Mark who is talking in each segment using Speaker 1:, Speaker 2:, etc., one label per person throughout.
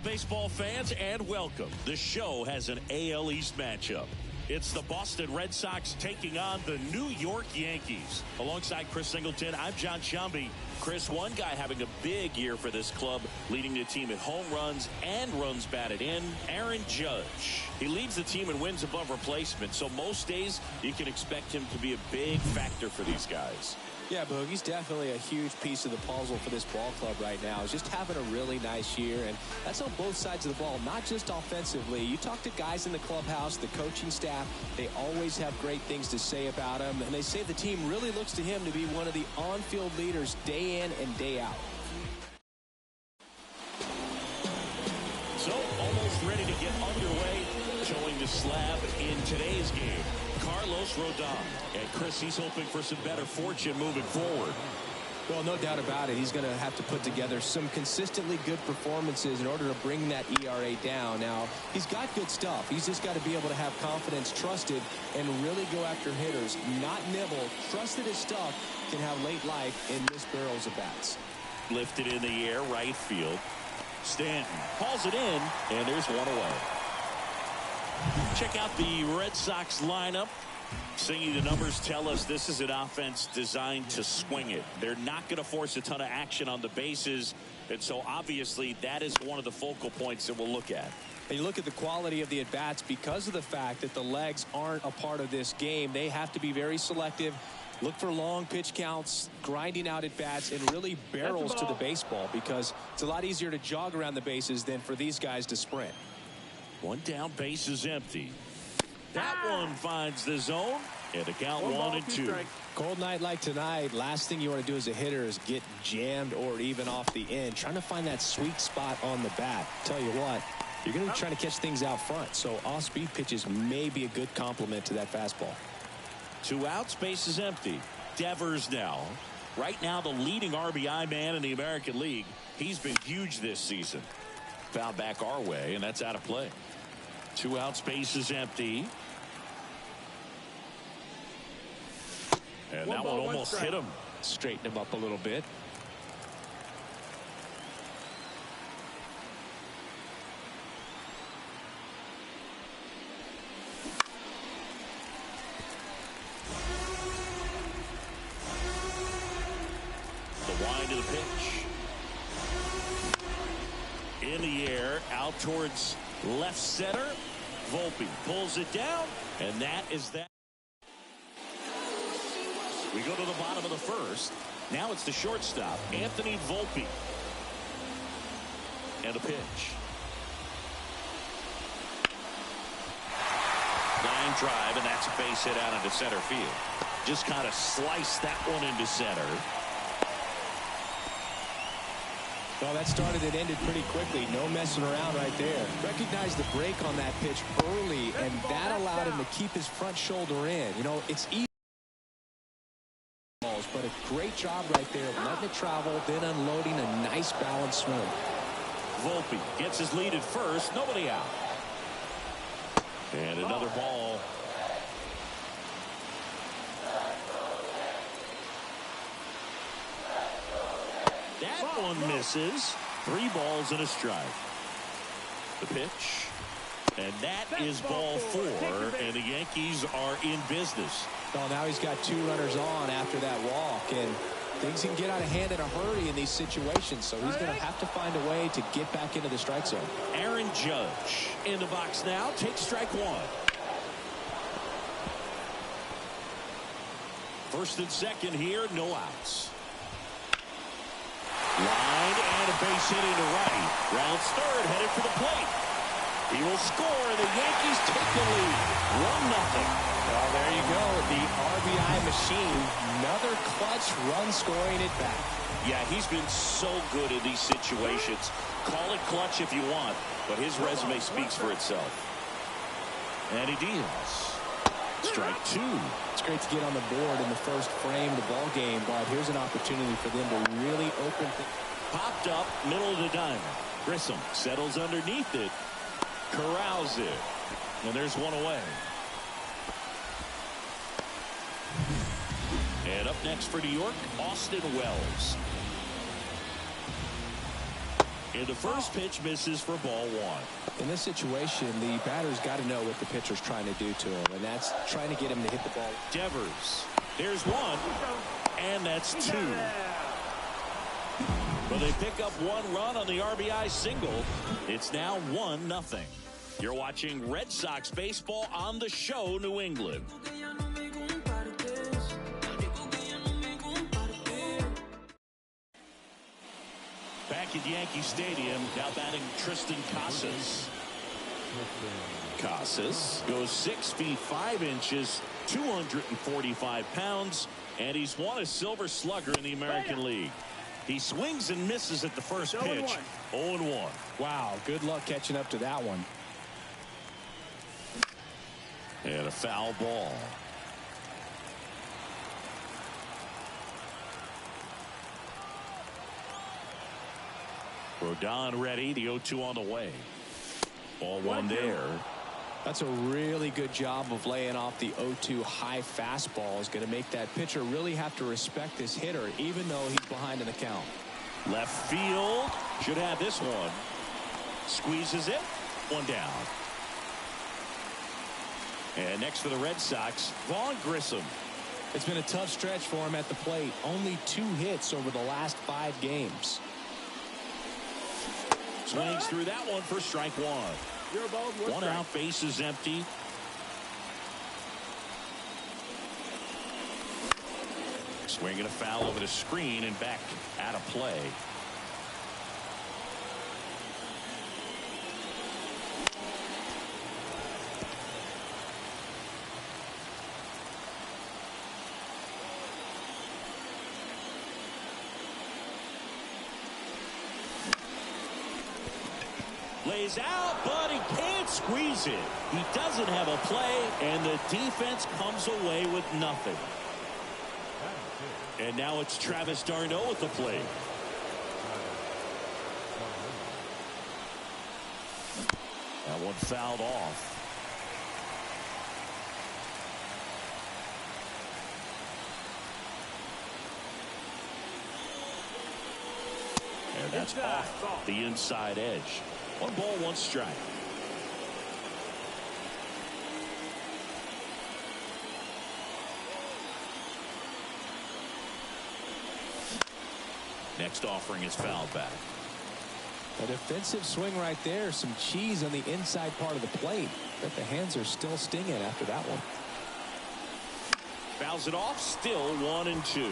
Speaker 1: Hello, baseball fans, and welcome. The show has an AL East matchup. It's the Boston Red Sox taking on the New York Yankees. Alongside Chris Singleton, I'm John Shambi. Chris, one guy having a big year for this club, leading the team in home runs and runs batted in, Aaron Judge. He leads the team in wins above replacement, so most days you can expect him to be a big factor for these guys.
Speaker 2: Yeah, Boog, he's definitely a huge piece of the puzzle for this ball club right now. He's just having a really nice year, and that's on both sides of the ball, not just offensively. You talk to guys in the clubhouse, the coaching staff, they always have great things to say about him, and they say the team really looks to him to be one of the on-field leaders day in and day out.
Speaker 1: So, almost ready to get underway, showing the slab in today's game. Carlos Rodon. And Chris, he's hoping for some better fortune moving forward.
Speaker 2: Well, no doubt about it. He's going to have to put together some consistently good performances in order to bring that ERA down. Now, he's got good stuff. He's just got to be able to have confidence, trusted, and really go after hitters. Not nibble. Trust that his stuff can have late life in this barrels of bats. Lifted in the air, right field. Stanton hauls it in, and there's one away. Check out the Red Sox lineup. Seeing the numbers tell us this is an offense designed to swing it. They're not going to force a ton of action on the bases, and so obviously that is one of the focal points that we'll look at. And you look at the quality of the at-bats because of the fact that the legs aren't a part of this game. They have to be very selective, look for long pitch counts, grinding out at-bats, and really barrels to the baseball, because it's a lot easier to jog around the bases than for these guys to sprint.
Speaker 1: One down, base is empty. That one finds the zone, and the count 1-2.
Speaker 2: Cold night like tonight, last thing you want to do as a hitter is get jammed or even off the end. Trying to find that sweet spot on the bat. Tell you what, you're going to be trying to catch things out front, so off-speed pitches may be a good complement to that fastball.
Speaker 1: 2 outs, base is empty. Devers now. Right now, the leading RBI man in the American League. He's been huge this season. Foul back our way, and that's out of play. 2 outs, base is empty. And that one almost hit him.
Speaker 2: Straighten him up a little bit.
Speaker 1: The wind of the pitch. In the air, out towards left center. Volpe pulls it down, and that is that. We go to the bottom of the first. Now it's the shortstop, Anthony Volpe. And the pitch. Line drive, and that's a base hit out into center field. Just kind of sliced that one into center.
Speaker 2: Well, that started and ended pretty quickly. No messing around right there. Recognized the break on that pitch early, and that allowed him to keep his front shoulder in. You know, it's easy, but a great job right there of letting it travel, then unloading a nice balanced swing.
Speaker 1: Volpe gets his lead at first. Nobody out. And another ball. That one misses. 3 balls and a strike. The pitch. And that is ball 4. And the Yankees are in business.
Speaker 2: Well, now he's got 2 runners on after that walk. And things can get out of hand in a hurry in these situations. So he's going to have to find a way to get back into the strike zone.
Speaker 1: Aaron Judge in the box now. Takes strike 1. First and second here. No outs. Line and a base hit into right. Rounds third, headed for the plate. He will score. The Yankees take the lead. 1-0.
Speaker 2: Well, there you go. The RBI machine. Another clutch run scoring it back.
Speaker 1: Yeah, he's been so good in these situations. Call it clutch if you want, but his resume speaks for itself. And he deals. Strike 2.
Speaker 2: It's great to get on the board in the first frame of the ball game, but here's an opportunity for them to really open things.
Speaker 1: Popped up, middle of the diamond. Grissom settles underneath it. Corrals it. And there's one away. And up next for New York, Austin Wells. And the first pitch misses for ball one.
Speaker 2: In this situation, the batter's got to know what the pitcher's trying to do to him, and that's trying to get him to hit the ball.
Speaker 1: Devers. There's one, and that's two. Well, they pick up one run on the RBI single. It's now 1-0. You're watching Red Sox baseball on the show, New England. Back at Yankee Stadium, now batting Tristan Casas. Casas goes 6 feet 5 inches, 245 pounds, and he's won a Silver Slugger in the American League. He swings and misses at the first pitch. 0-1.
Speaker 2: Wow, good luck catching up to that one.
Speaker 1: And a foul ball. Rodon ready. The 0-2 on the way. Ball one there.
Speaker 2: That's a really good job of laying off the 0-2 high fastball. Is going to make that pitcher really have to respect this hitter, even though he's behind in the count.
Speaker 1: Left field. Should have this one. Squeezes it. One down. And next for the Red Sox, Vaughn Grissom.
Speaker 2: It's been a tough stretch for him at the plate. Only 2 hits over the last 5 games.
Speaker 1: Swings through that one for strike one. One out, base is empty. Swinging a foul over the screen and back out of play. Lays out, but he can't squeeze it. He doesn't have a play, and the defense comes away with nothing. And now it's Travis d'Arnaud at the plate. That one fouled off. And that's off the inside edge. 1 ball, 1 strike. Next offering is fouled back.
Speaker 2: A defensive swing right there. Some cheese on the inside part of the plate. But the hands are still stinging after that one.
Speaker 1: Fouls it off. Still 1-2.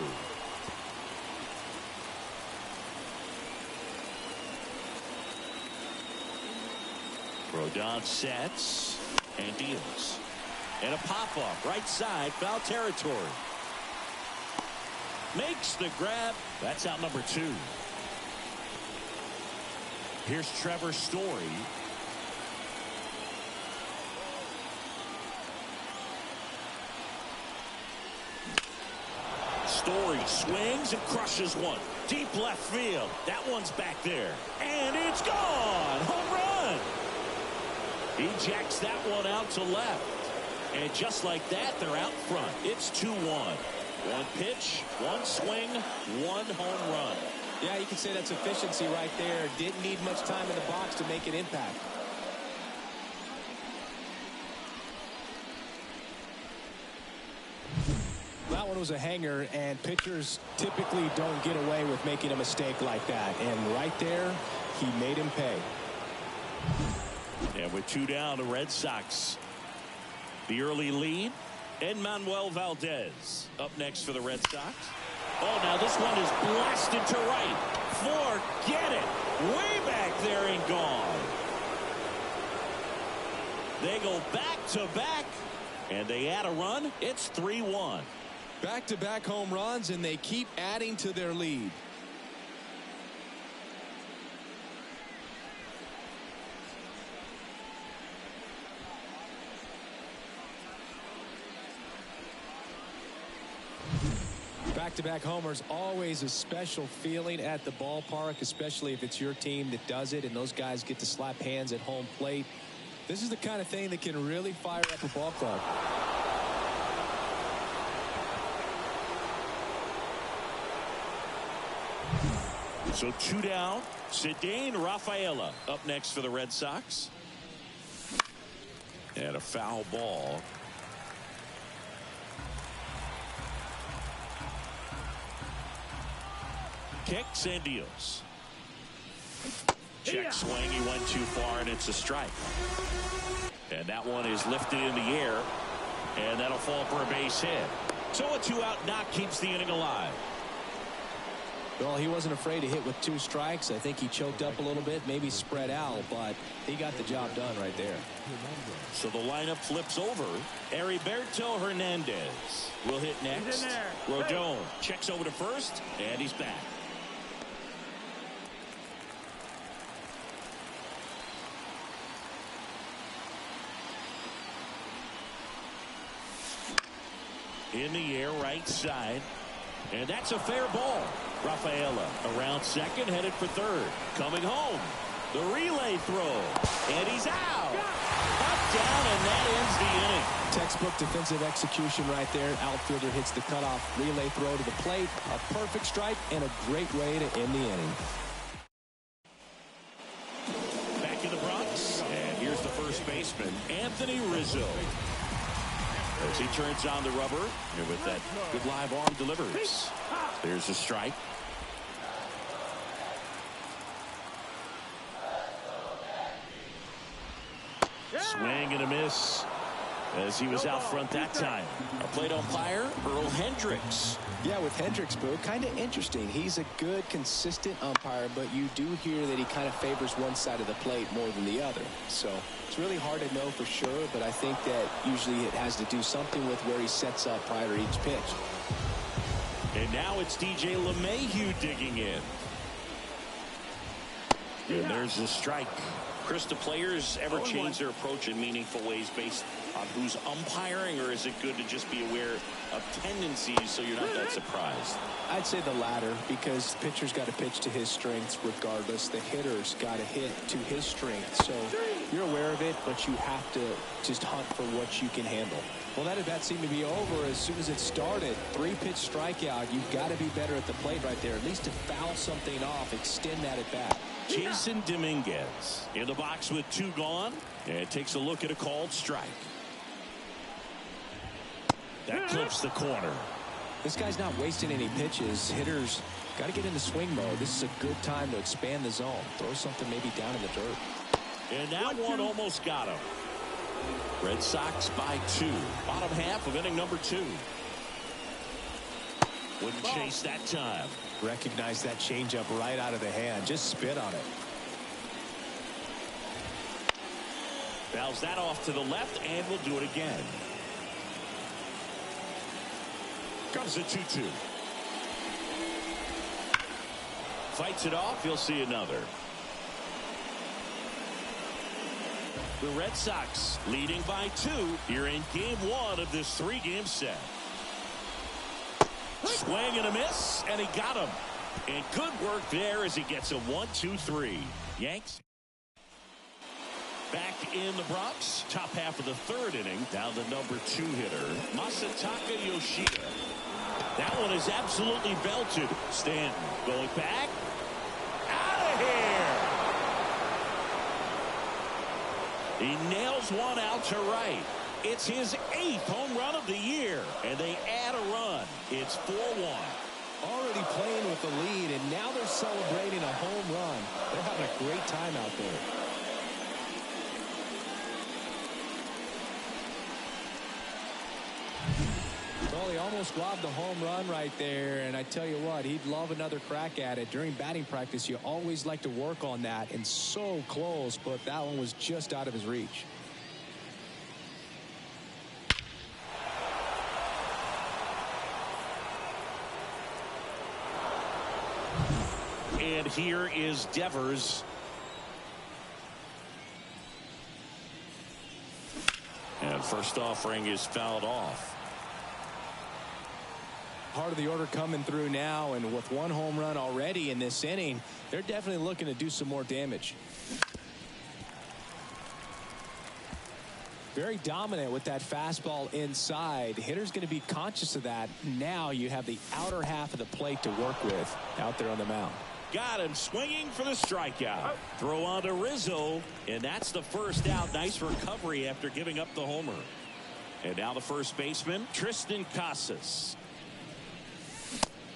Speaker 1: Rodon sets and deals. And a pop-up right side, foul territory. Makes the grab. That's out number 2. Here's Trevor Story. Story swings and crushes one. Deep left field. That one's back there. And it's gone. Home run. He jacks that one out to left. And just like that, they're out front. It's 2-1. 1 pitch, 1 swing, 1 home run.
Speaker 2: Yeah, you can say that's efficiency right there. Didn't need much time in the box to make an impact. That one was a hanger, and pitchers typically don't get away with making a mistake like that. And right there, he made him pay.
Speaker 1: And with 2 down, the Red Sox. The early lead, Manuel Valdez up next for the Red Sox. Oh, now this one is blasted to right. Forget it. Way back there and gone. They go back to back, and they add a run. It's 3-1.
Speaker 2: Back-to-back home runs, and they keep adding to their lead. Back-to-back homers, always a special feeling at the ballpark, especially if it's your team that does it and those guys get to slap hands at home plate. This is the kind of thing that can really fire up a ball club.
Speaker 1: So 2 down. Cedane Rafaela up next for the Red Sox. And a foul ball. Kicks and deals. Check swing. He went too far, and it's a strike. And that one is lifted in the air. And that'll fall for a base hit. So a 2-out knock keeps the inning alive.
Speaker 2: Well, he wasn't afraid to hit with 2 strikes. I think he choked up a little bit, maybe spread out, but he got the job done right there.
Speaker 1: So the lineup flips over. Heriberto Hernandez will hit next. Rodon checks over to first, and he's back. In the air, right side. And that's a fair ball. Rafaela around second, headed for third. Coming home. The relay throw. And he's out. Up, down, and that ends the inning.
Speaker 2: Textbook defensive execution right there. Outfielder hits the cutoff relay throw to the plate. A perfect strike and a great way to end the inning.
Speaker 1: Back in the Bronx. And here's the first baseman, Anthony Rizzo. As he turns on the rubber, and with that good live arm delivers. There's a strike. Swing and a miss as he was out front that time. Our plate umpire, Earl Hendricks.
Speaker 2: Yeah, with Hendricks, Boo, kind of interesting. He's a good, consistent umpire, but you do hear that he kind of favors one side of the plate more than the other. So it's really hard to know for sure, but I think that usually it has to do something with where he sets up prior to each pitch.
Speaker 1: And now it's DJ LeMahieu digging in. And there's the strike. Chris, do players ever change their approach in meaningful ways based on who's umpiring, or is it good to just be aware of tendencies so you're not that surprised?
Speaker 2: I'd say the latter, because the pitcher's got to pitch to his strengths regardless. The hitter's got to hit to his strengths. So you're aware of it, but you have to just hunt for what you can handle. Well, that at-bat seemed to be over as soon as it started. 3-pitch strikeout. You've got to be better at the plate right there, at least to foul something off, extend that at-bat.
Speaker 1: Jason Dominguez in the box with 2 gone, and takes a look at a called strike. That clips the corner.
Speaker 2: This guy's not wasting any pitches. Hitters got to get into swing mode. This is a good time to expand the zone. Throw something maybe down in the dirt.
Speaker 1: And that one almost got him. Red Sox by 2. Bottom half of inning number 2. Wouldn't chase that time.
Speaker 2: Recognize that changeup right out of the hand. Just spit on it.
Speaker 1: Fouls that off to the left, and we'll do it again. Comes a 2-2. Fights it off. He'll see another. The Red Sox leading by 2 here in game 1 of this 3-game set. Swing and a miss, and he got him. And good work there as he gets a 1-2-3. Yanks back in the Bronx. Top half of the 3rd inning. Down the number 2 hitter, Masataka Yoshida. That one is absolutely belted. Stanton going back. Out of here. He nails one out to right. It's his 8th home run of the year, and they add a run. It's 4-1.
Speaker 2: Already playing with the lead, and now they're celebrating a home run. They're having a great time out there. Well, he almost robbed the home run right there, and I tell you what, he'd love another crack at it. During batting practice, you always like to work on that, and so close, but that one was just out of his reach.
Speaker 1: And here is Devers. And first offering is fouled off.
Speaker 2: Part of the order coming through now, and with 1 home run already in this inning, they're definitely looking to do some more damage. Very dominant with that fastball inside. The hitter's going to be conscious of that. Now you have the outer half of the plate to work with out there on the mound.
Speaker 1: Got him swinging for the strikeout. Throw on to Rizzo, and that's the first out. Nice recovery after giving up the homer. And now the first baseman, Tristan Casas.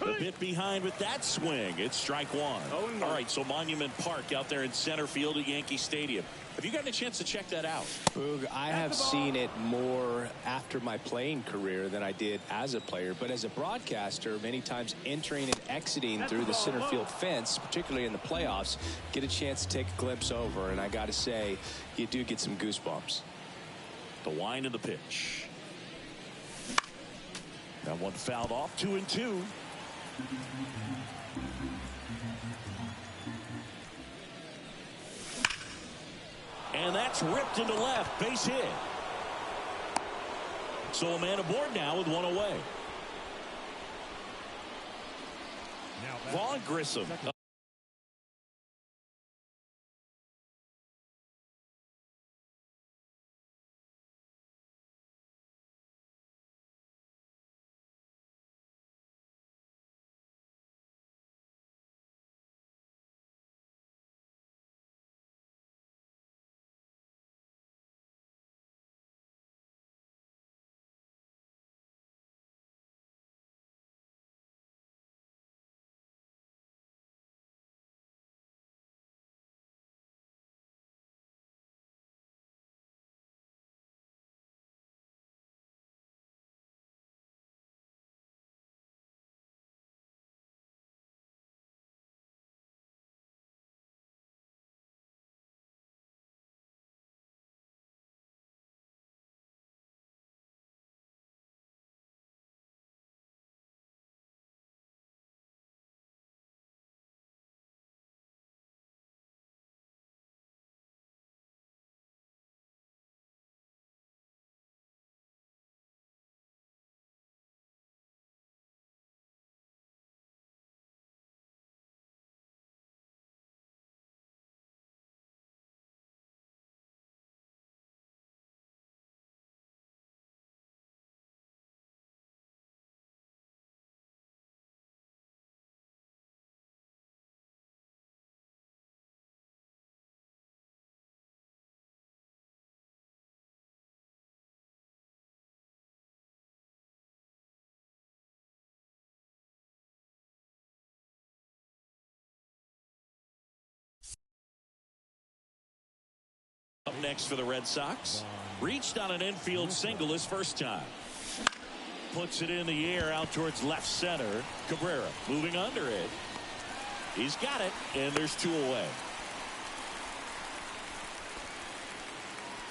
Speaker 1: A bit behind with that swing. It's strike one. All right, so Monument Park out there in center field at Yankee Stadium. Have you gotten a chance to check that out?
Speaker 2: Boog, I have seen it more after my playing career than I did as a player. But as a broadcaster, many times entering and exiting through the center field fence, particularly in the playoffs, get a chance to take a glimpse over. And I got to say, you do get some goosebumps.
Speaker 1: The wind of the pitch. That one fouled off, 2-2. And that's ripped into left. Base hit. So a man aboard now with one away. Vaughn Grissom. Up next for the Red Sox. Reached on an infield single his first time. Puts it in the air out towards left center. Cabrera moving under it. He's got it, and there's two away.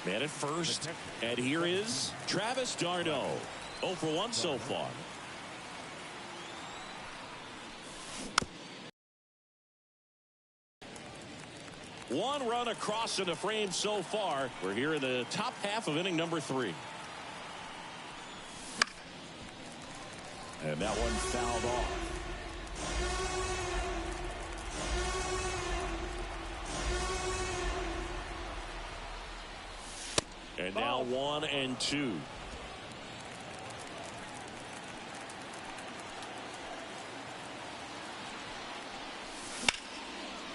Speaker 1: Man at first, and here is Travis d'Arnaud. 0 for 1 so far. One run across in the frame so far. We're here in the top half of inning number 3. And that one fouled off. And now 1-2.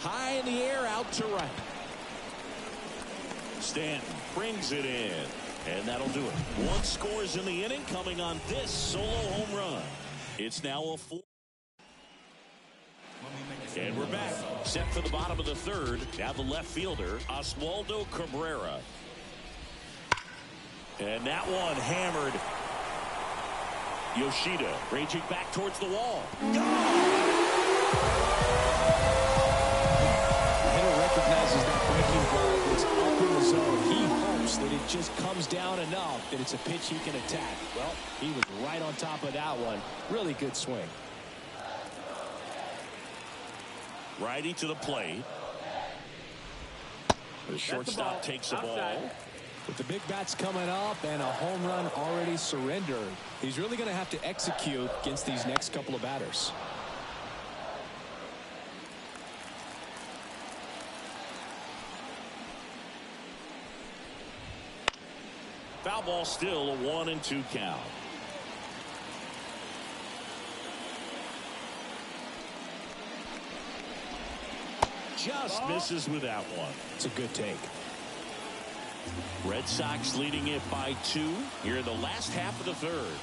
Speaker 1: High in the air, out to right. Stanton brings it in, and that'll do it. One scores in the inning, coming on this solo home run. It's now a 4. And we're back. Set for the bottom of the third. Now the left fielder, Oswaldo Cabrera. And that one hammered. Yoshida raging back towards the wall.
Speaker 2: Recognizes that breaking ball is up in the zone. He hopes that it just comes down enough that it's a pitch he can attack. Well, he was right on top of that one. Really good swing.
Speaker 1: Righty to the plate. The shortstop takes the ball.
Speaker 2: With the big bats coming up and a home run already surrendered, he's really going to have to execute against these next couple of batters.
Speaker 1: Foul ball, still a 1-2 count. just misses with that one.
Speaker 2: It's a good take.
Speaker 1: Red Sox leading it by 2 here in the last half of the third.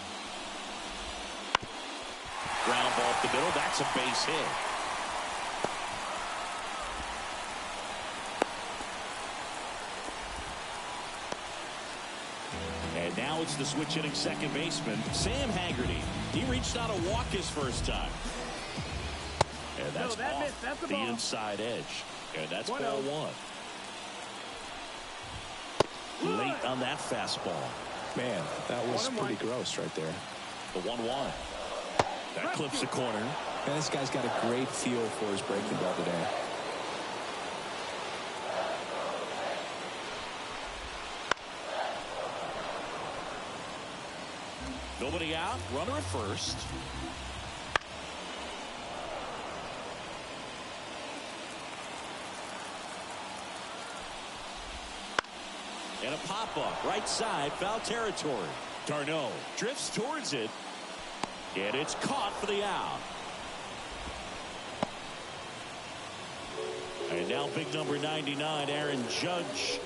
Speaker 1: Ground ball up the middle. That's a base hit. And now it's the switch hitting second baseman, Sam Haggerty. He reached out a walk his first time. And that's off the inside edge. And that's ball 1. Late on that fastball.
Speaker 2: Man, that was pretty gross right there.
Speaker 1: The 1-1. That clips the corner.
Speaker 2: Man, this guy's got a great feel for his breaking ball today.
Speaker 1: Nobody out. Runner at first. And a pop-up. Right side. Foul territory. Darno drifts towards it. And it's caught for the out. And now big number 99, Aaron Judge.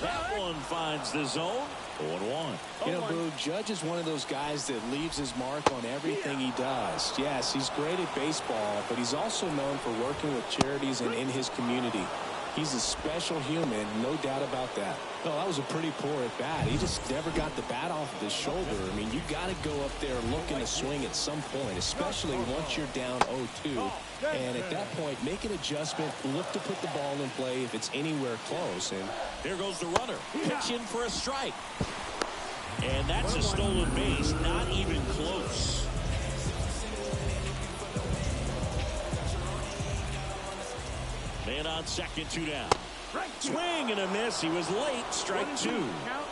Speaker 1: That one finds the zone. 0-1.
Speaker 2: You know, Boo, Judge is one of those guys that leaves his mark on everything he does. Yes, he's great at baseball, but he's also known for working with charities and in his community. He's a special human, no doubt about that. Well, that was a pretty poor at bat. He just never got the bat off of his shoulder. I mean, you got to go up there looking to swing at some point, especially once you're down 0-2. And at that point, make an adjustment, look to put the ball in play if it's anywhere close. And
Speaker 1: there goes the runner. Pitch in for a strike. And that's a stolen base, not even close. Man on second, 2 down. Swing and a miss. He was late. Strike 2.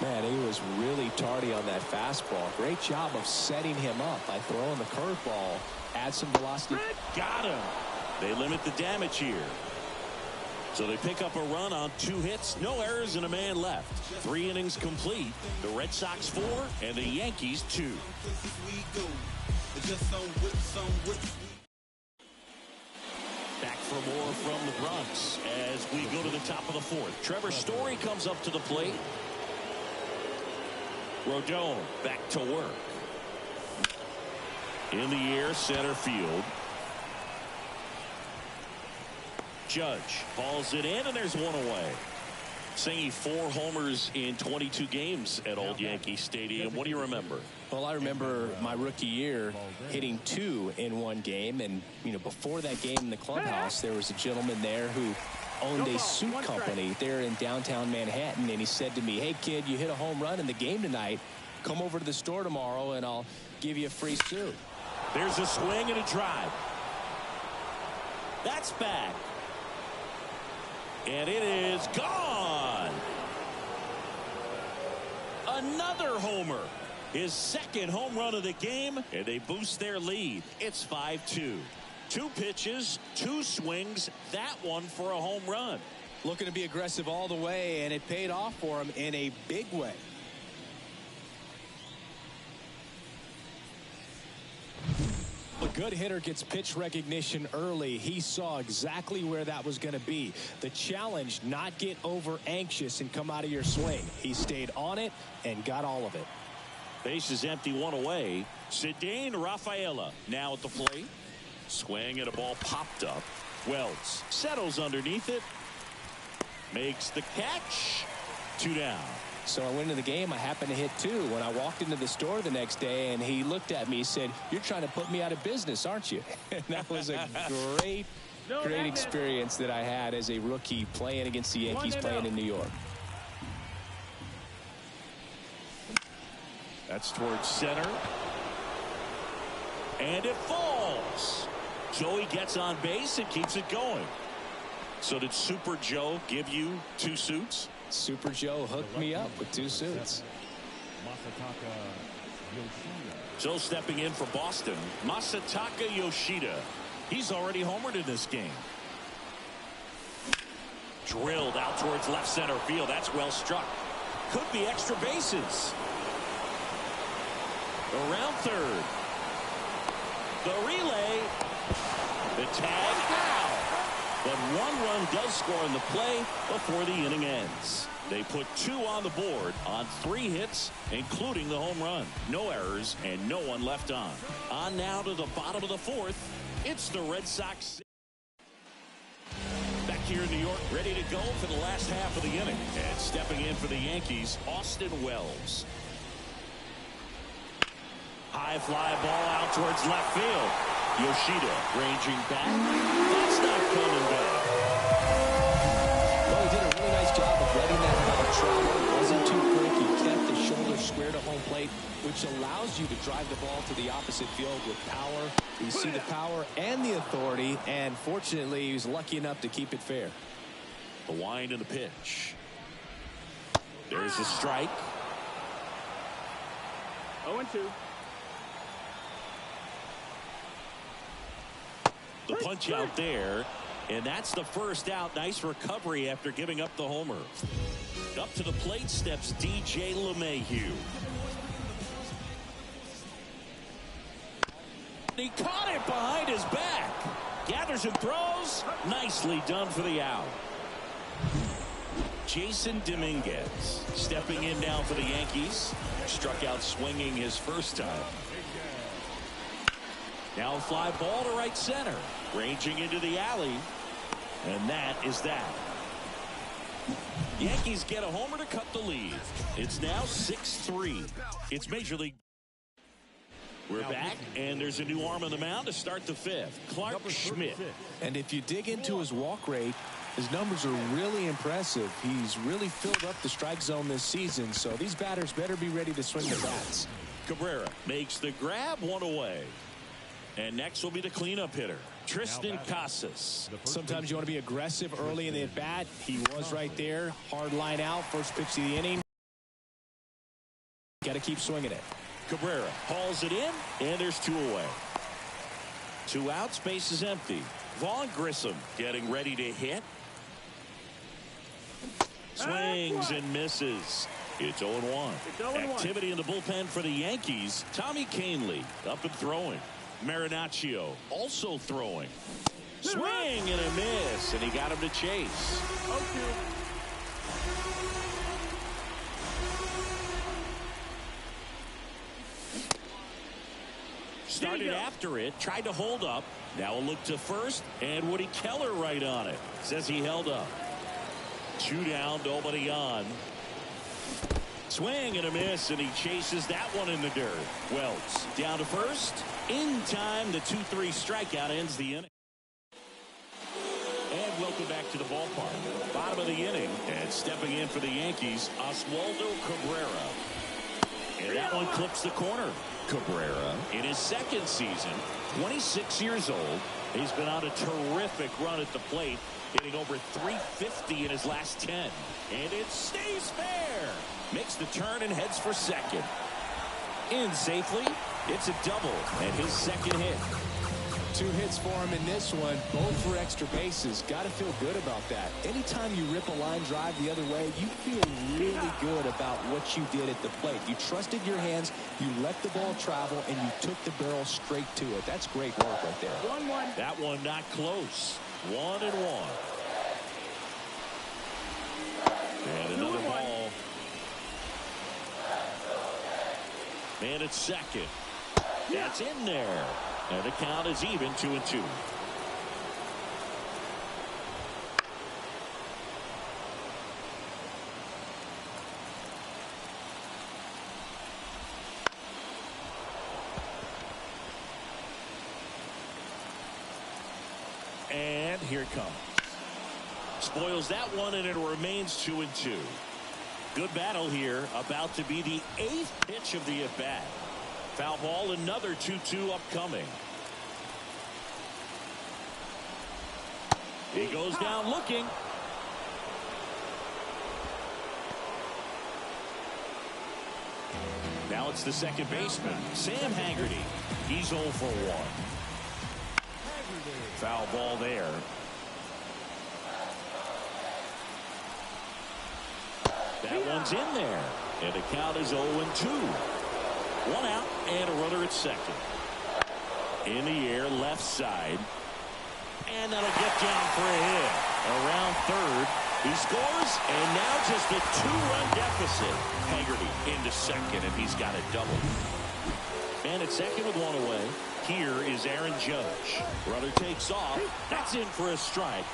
Speaker 2: Man, he was really tardy on that fastball. Great job of setting him up by throwing the curveball. Add some velocity.
Speaker 1: Got him. They limit the damage here. So they pick up a run on 2 hits. No errors and a man left. 3 innings complete. The Red Sox 4 and the Yankees 2. Back for more from the Bronx as we go to the top of the 4th. Trevor Story comes up to the plate. Rodon back to work. In the air, center field. Judge falls it in, and there's one away. Singing 4 homers in 22 games at Old Yankee Stadium. What do you remember?
Speaker 2: Well, I remember my rookie year hitting 2 in one game. And, you know, before that game in the clubhouse, there was a gentleman there who owned a suit company there in downtown Manhattan. And he said to me, hey, kid, you hit a home run in the game tonight. Come over to the store tomorrow, and I'll give you a free suit.
Speaker 1: There's a swing and a drive. That's back. And it is gone. Another homer. His second home run of the game, and they boost their lead. It's 5-2. 2 pitches, 2 swings, that one for a home run.
Speaker 2: Looking to be aggressive all the way, and it paid off for him in a big way. A good hitter gets pitch recognition early. He saw exactly where that was going to be. The challenge, not get over anxious and come out of your swing. He stayed on it and got all of it.
Speaker 1: Base is empty, 1 away. Cedane Rafaela now at the plate. Swing and a ball popped up. Wells settles underneath it. Makes the catch. 2 down.
Speaker 2: So I went into the game. I happened to hit 2 when I walked into the store the next day, and he looked at me and said, you're trying to put me out of business, aren't you? And that was a great experience that I had as a rookie playing against the Yankees, playing in New York.
Speaker 1: That's towards center. And it falls. Joey gets on base and keeps it going. So did Super Joe give you 2 suits?
Speaker 2: Super Joe hooked me up with 2 suits.
Speaker 1: Joe stepping in for Boston. Masataka Yoshida. He's already homered in this game. Drilled out towards left center field. That's well struck. Could be extra bases. Around third. The relay. The tag. Now. but 1 run does score in the play before the inning ends. They put 2 on the board on 3 hits, including the home run. No errors and no one left on. On now to the bottom of the 4th. It's the Red Sox. Back here in New York, ready to go for the last half of the inning. And stepping in for the Yankees, Austin Wells. High fly ball out towards left field. Yoshida ranging back. That's not coming back.
Speaker 2: Well, he did a really nice job of letting that ball travel. It wasn't too quick. He kept the shoulder square to home plate, which allows you to drive the ball to the opposite field with power. You see the power and the authority, and fortunately, he was lucky enough to keep it fair.
Speaker 1: The wind and the pitch. There's a strike.
Speaker 3: 0-2.
Speaker 1: The punch out there, and that's the first out. Nice recovery after giving up the homer. Up to the plate steps DJ LeMahieu. He caught it behind his back. Gathers and throws. Nicely done for the out. Jason Dominguez stepping in now for the Yankees. Struck out swinging his first time. Now a fly ball to right center. Ranging into the alley. And that is that. Yankees get a homer to cut the lead. It's now 6-3. It's Major League. We're back, and there's a new arm on the mound to start the 5th. Clark Schmidt.
Speaker 2: And if you dig into his walk rate, his numbers are really impressive. He's really filled up the strike zone this season, so these batters better be ready to swing the bats.
Speaker 1: Cabrera makes the grab, 1 away. And next will be the cleanup hitter, Tristan Casas.
Speaker 2: Sometimes you want to be aggressive early in the at-bat. He was right there. Hard line out. First pitch of the inning. Got to keep swinging it.
Speaker 1: Cabrera hauls it in, and there's 2 away. 2 outs, base is empty. Vaughn Grissom getting ready to hit. Swings and misses. It's 0-1. Activity in the bullpen for the Yankees. Tommy Kahnle up and throwing. Marinaccio also throwing. Swing and a miss, and he got him to chase. Started after it, tried to hold up. Now a look to first, and Woody Keller right on it. Says he held up. 2 down, nobody on. Swing and a miss, and he chases that one in the dirt. Wells down to first. In time, the 2-3 strikeout ends the inning. And welcome back to the ballpark. Bottom of the inning, and stepping in for the Yankees, Oswaldo Cabrera. And that one clips the corner. Cabrera, in his 2nd season, 26 years old. He's been on a terrific run at the plate, hitting over .350 in his last 10. And it stays fair. Makes the turn and heads for second. In safely. It's a double and his 2nd hit.
Speaker 2: 2 hits for him in this one, both for extra bases. Got to feel good about that. Anytime you rip a line drive the other way, you feel really good about what you did at the plate. You trusted your hands, you let the ball travel, and you took the barrel straight to it. That's great work right there.
Speaker 3: 1-1.
Speaker 1: That one not close. 1-1. And another ball. And it's second. That's in there. And the count is even, 2-2. And here it comes. Spoils that one, and it remains 2-2. Good battle here. About to be the 8th pitch of the at-bat. Foul ball, another 2-2 upcoming. He goes down looking. Now it's the second baseman, Sam Haggerty. He's 0 for 1. Foul ball there. That one's in there. And the count is 0-2. 1 out and a runner at second. In the air, left side. And that'll get down for a hit. Around third. He scores, and now just a 2-run deficit. Haggerty into second, and he's got a double. And at second with one away, here is Aaron Judge. Runner takes off. That's in for a strike.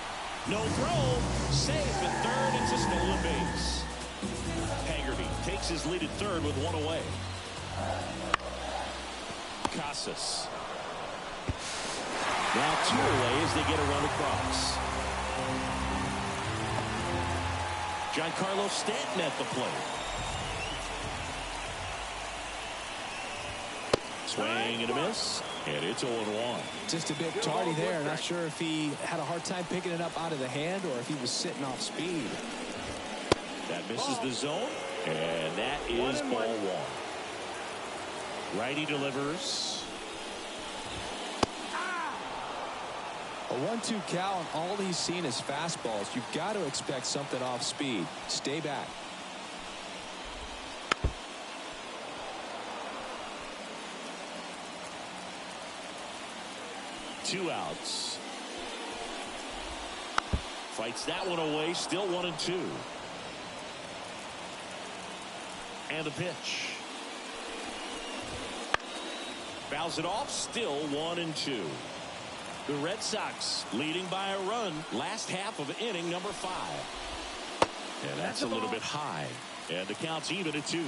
Speaker 1: No throw. Safe at third. It's a stolen base. Haggerty takes his lead at third with one away. Casas. Now 2 away as they get a run across. Giancarlo Stanton at the plate. Swing and a miss, and it's 0-1.
Speaker 2: Just a bit tardy there. Not sure if he had a hard time picking it up out of the hand or if he was sitting off speed.
Speaker 1: That misses the zone, and that is ball 1. Righty delivers.
Speaker 2: A 1-2 count, all he's seen is fastballs. You've got to expect something off speed. Stay back.
Speaker 1: Two outs. Fights that one away. Still 1-2. And the pitch. Fouls it off. Still 1-2. The Red Sox leading by a run. Last half of inning number 5. And that's a little bit high. And the count's even at 2.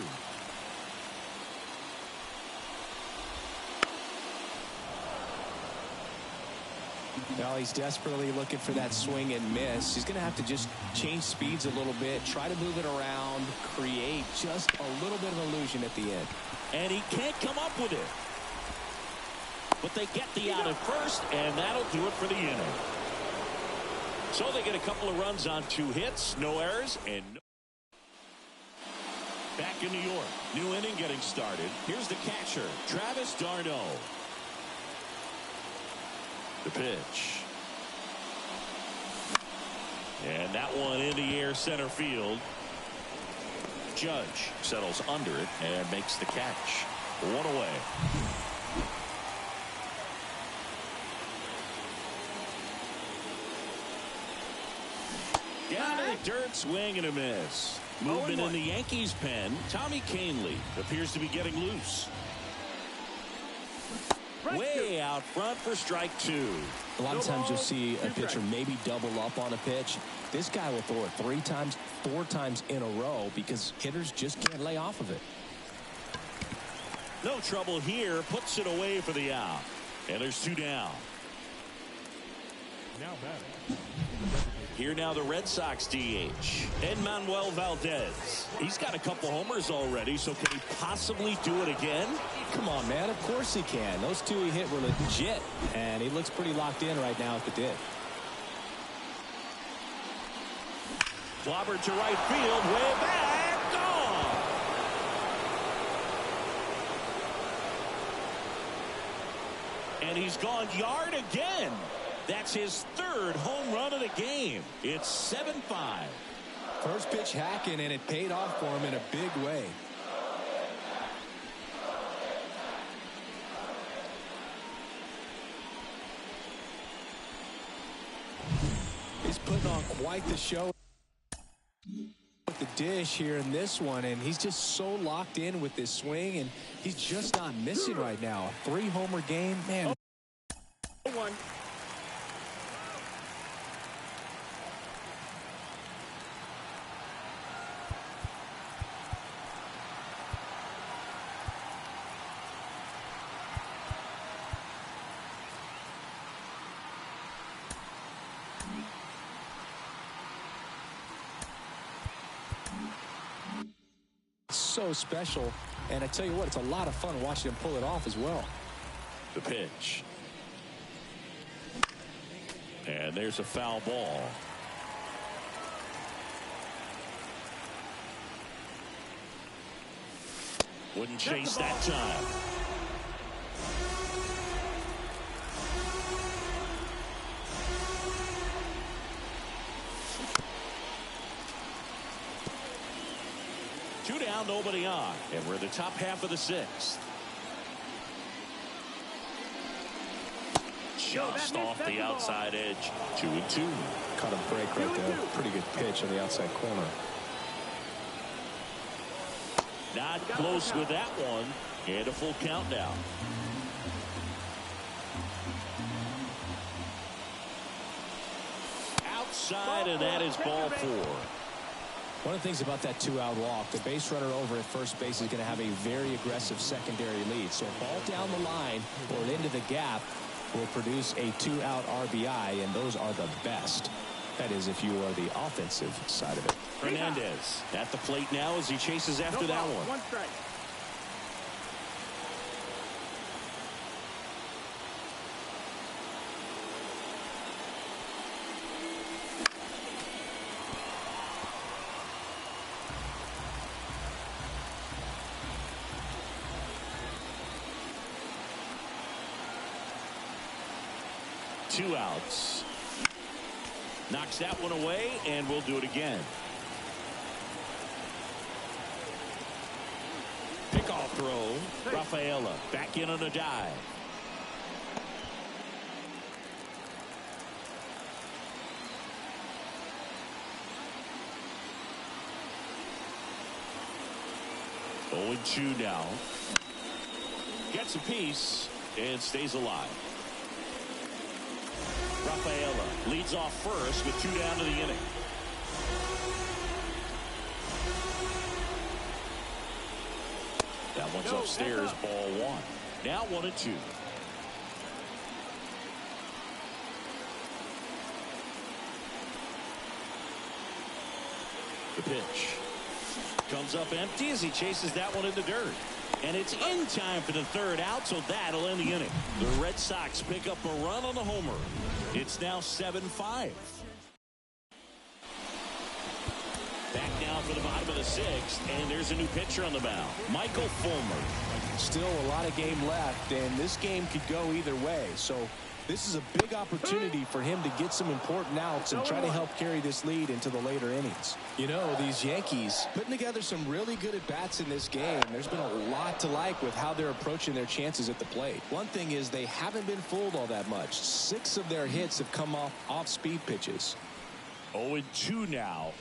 Speaker 2: Well, he's desperately looking for that swing and miss. He's going to have to just change speeds a little bit, try to move it around, create just a little bit of illusion at the end.
Speaker 1: And he can't come up with it. But they get the out at first, and that'll do it for the inning. So they get a couple of runs on 2 hits, no errors, and no. Back in New York, new inning getting started. Here's the catcher, Travis d'Arnaud. The pitch. And that one in the air center field. Judge settles under it and makes the catch. 1 away. Down to the dirt, swing and a miss. Movement in the Yankees pen. Tommy Kahnle appears to be getting loose. Way out front for strike 2.
Speaker 2: A lot of times you'll see a pitcher maybe double up on a pitch. This guy will throw it 3 times, 4 times in a row because hitters just can't lay off of it.
Speaker 1: No trouble here. Puts it away for the out. And there's 2 down.
Speaker 3: Now batting.
Speaker 1: Here now the Red Sox DH, Edmanuel Valdez. He's got a couple homers already, so can he possibly do it again?
Speaker 2: Come on, man. Of course he can. Those 2 he hit were legit, and he looks pretty locked in right now at the dip.
Speaker 1: Clobbered to right field, way back, gone. And he's gone yard again. That's his 3rd home run of the game. It's 7-5.
Speaker 2: First pitch hacking, and it paid off for him in a big way. He's putting on quite the show with the dish here in this one, and he's just so locked in with this swing, and he's just not missing right now. 3-homer game, man.
Speaker 1: 1.
Speaker 2: So special, and I tell you what, it's a lot of fun watching him pull it off as well.
Speaker 1: The pitch. And there's a foul ball. Wouldn't chase that time. Two down, nobody on. And we're in the top half of the 6th. just off the outside edge. 2-2.
Speaker 2: Caught a break right there. Pretty good pitch on the outside corner.
Speaker 1: Not close with that one. And a full count now. Outside, and that is ball 4.
Speaker 2: One of the things about that 2-out walk, the base runner over at first base is going to have a very aggressive secondary lead. So a ball down the line or into the gap will produce a 2-out RBI, and those are the best. That is, if you are the offensive side of it.
Speaker 1: Hernandez at the plate now as he chases after that one.
Speaker 3: 1 strike.
Speaker 1: Two outs. Knocks that one away, and we'll do it again. Pickoff throw. Rafaela back in on a dive. Oh, 0-2 now. Gets a piece and stays alive. Rafaela leads off first with 2 down to the inning. That one's upstairs, ball 1. Now 1-2. The pitch comes up empty as he chases that one in the dirt. And it's in time for the 3rd out, so that'll end the inning. The Red Sox pick up a run on the homer. It's now 7-5. Back now for the bottom of the 6th, and there's a new pitcher on the mound, Michael Fulmer.
Speaker 2: Still a lot of game left, and this game could go either way. So this is a big opportunity for him to get some important outs and try to help carry this lead into the later innings. You know, these Yankees putting together some really good at-bats in this game. There's been a lot to like with how they're approaching their chances at the plate. One thing is they haven't been fooled all that much. 6 of their hits have come off-speed pitches.
Speaker 1: 0-2 now.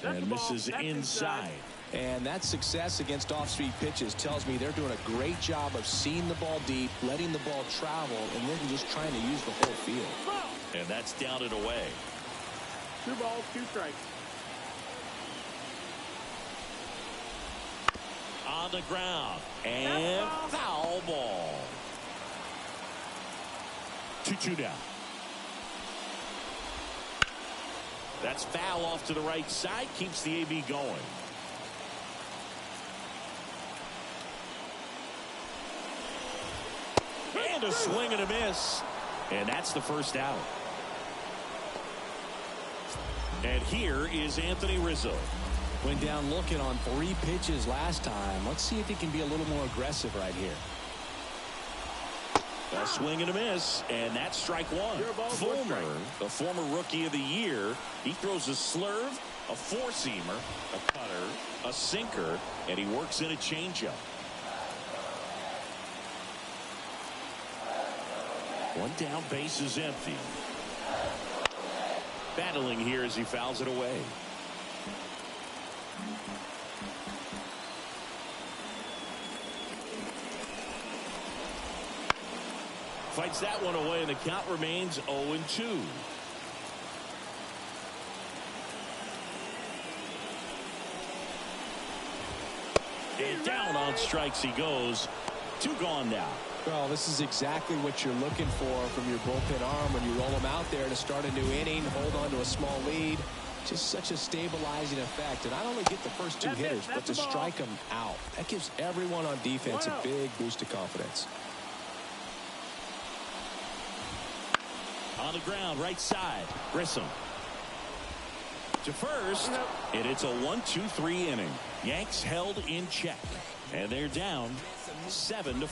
Speaker 1: And misses inside.
Speaker 2: And that success against off-speed pitches tells me they're doing a great job of seeing the ball deep, letting the ball travel, and then just trying to use the whole field.
Speaker 1: And that's down and away.
Speaker 3: 2 balls, 2 strikes.
Speaker 1: On the ground. And foul ball. 2-2 down. That's foul off to the right side. Keeps the AB going. And a swing and a miss. And that's the 1st out. And here is Anthony Rizzo.
Speaker 2: Went down looking on 3 pitches last time. Let's see if he can be a little more aggressive right here.
Speaker 1: A swing and a miss, and that's strike 1. Fulmer, the former rookie of the year, he throws a slurve, a 4-seamer, a cutter, a sinker, and he works in a changeup. 1 down, base is empty. Battling here as he fouls it away. Fights that one away, and the count remains 0-2. And down on strikes he goes. 2 gone now.
Speaker 2: Well, this is exactly what you're looking for from your bullpen arm when you roll them out there to start a new inning, hold on to a small lead. Just such a stabilizing effect. And not only get the first 2 hitters, but to strike them out. That gives everyone on defense a big boost of confidence.
Speaker 1: On the ground, right side. Grissom to first, and it's a 1-2-3 inning. Yanks held in check, and they're down 7-5.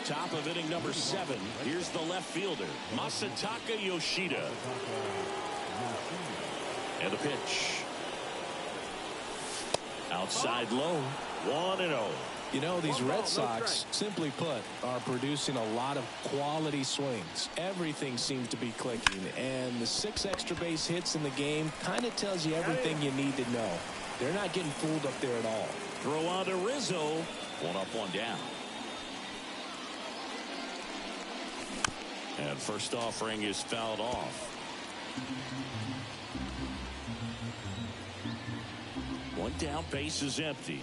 Speaker 1: Top of inning number 7. Here's the left fielder, Masataka Yoshida. And the pitch. Outside low, 1-0.
Speaker 2: You know, these Red Sox, simply put, are producing a lot of quality swings. Everything seems to be clicking, and the 6 extra base hits in the game kind of tells you everything you need to know. They're not getting fooled up there at all.
Speaker 1: Throw on to Rizzo. 1 up, 1 down. And first offering is fouled off. 1 down, base is empty.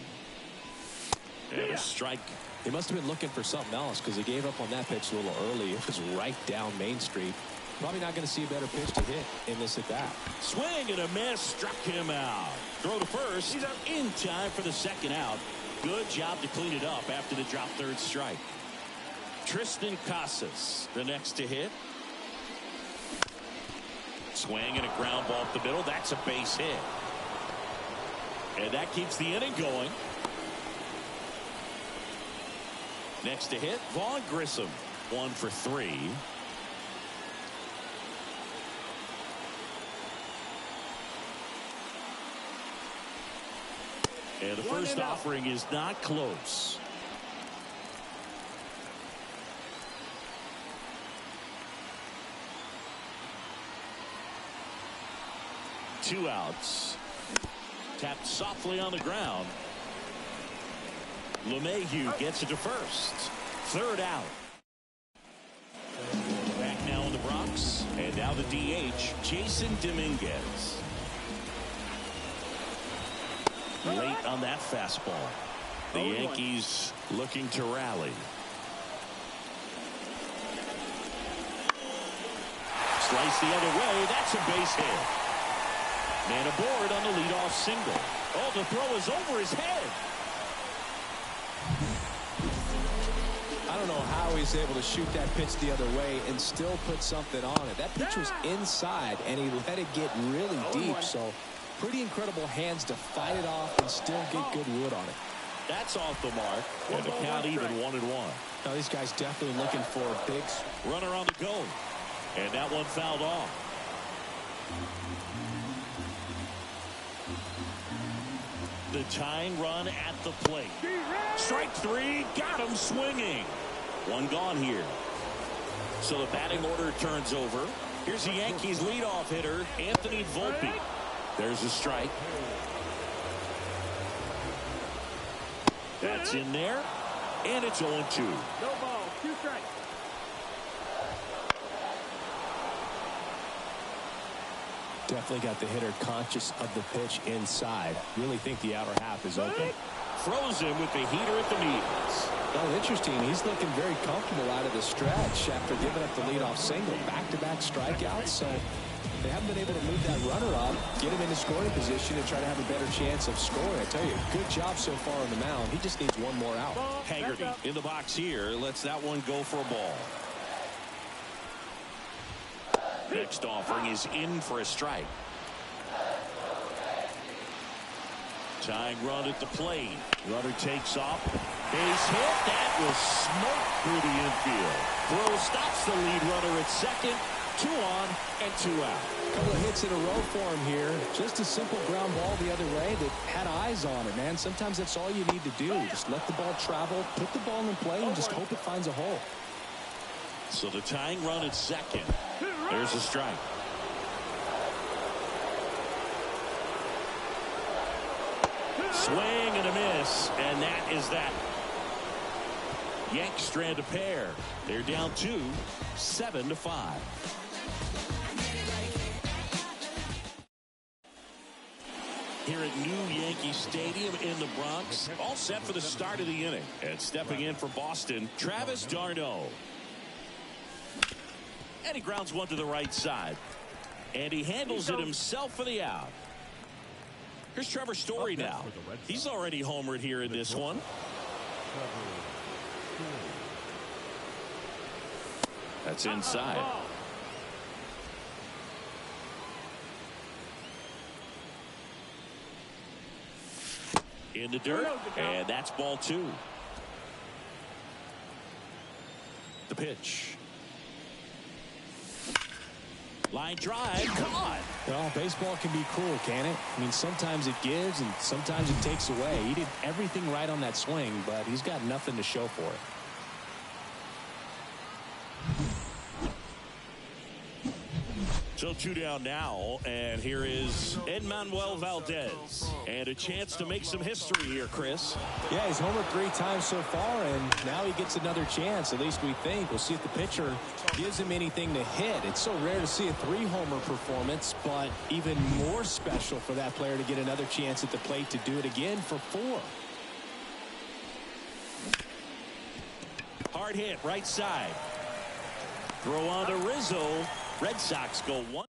Speaker 1: And a strike.
Speaker 2: He must have been looking for something else because he gave up on that pitch a little early. It was right down Main Street. Probably not going to see a better pitch to hit in this at bat.
Speaker 1: Swing and a miss, struck him out. Throw to first, in time for the second out. Good job to clean it up after the drop third strike. Tristan Casas, the next to hit. Swing and a ground ball up the middle. That's a base hit. And that keeps the inning going. Next to hit, Vaughn Grissom. 1 for 3. And the first offering is not close. Two outs. Tapped softly on the ground. LeMahieu gets it to first. Third out. Back now in the Bronx. And now the DH, Jason Dominguez. Late on that fastball. The Yankees looking to rally. Slice the other way. That's a base hit. Man aboard on the leadoff single. Oh, the throw is over his head.
Speaker 2: I don't know how he's able to shoot that pitch the other way and still put something on it. That pitch was inside, and he let it get really deep. So pretty incredible hands to fight it off and still get good wood on it.
Speaker 1: That's off the mark. And the count even 1-1.
Speaker 2: Now these guys definitely looking for a big
Speaker 1: runner on the go. And that one fouled off. The tying run at the plate. Strike 3. Got him swinging. 1 gone here. So the batting order turns over. Here's the Yankees leadoff hitter, Anthony Volpe. There's a strike. That's in there. And it's 0-2.
Speaker 3: No ball, 2 strikes.
Speaker 2: Definitely got the hitter conscious of the pitch inside. Really think the outer half is open.
Speaker 1: Throws him with the heater at the knees.
Speaker 2: Well, interesting. He's looking very comfortable out of the stretch after giving up the leadoff single. Back-to-back strikeouts. So they haven't been able to move that runner up, get him into scoring position, and try to have a better chance of scoring. I tell you, good job so far on the mound. He just needs 1 more out.
Speaker 1: Haggerty in the box here. Lets that one go for a ball. Next offering is in for a strike. Tying run at the plate. Runner takes off. Base hit. That was smoked through the infield. Throw stops the lead runner at second. 2 on and 2 out.
Speaker 2: A couple of hits in a row for him here. Just a simple ground ball the other way that had eyes on it, man. Sometimes that's all you need to do. Just let the ball travel, put the ball in play, and just hope it finds a hole.
Speaker 1: So the tying run at second. There's a strike. Swing and a miss, and that is that. Yanks strand a pair. They're down 2, 7-5. Here at New Yankee Stadium in the Bronx, all set for the start of the inning. And stepping in for Boston, Travis d'Arnaud. And he grounds one to the right side. And he handles it himself for the out. Here's Trevor Story now. He's already homered here in this one. That's inside. In the dirt, and that's ball 2. The pitch. Line drive, caught.
Speaker 2: Well, baseball can be cruel, can it? I mean, sometimes it gives and sometimes it takes away. He did everything right on that swing, but he's got nothing to show for it.
Speaker 1: So 2 down now, and here is Enmanuel Valdez. And a chance to make some history here, Chris.
Speaker 2: Yeah, he's homered 3 times so far, and now he gets another chance, at least we think. We'll see if the pitcher gives him anything to hit. It's so rare to see a 3-homer performance, but even more special for that player to get another chance at the plate to do it again for 4.
Speaker 1: Hard hit, right side. Throw on to Rizzo. Red Sox go 1.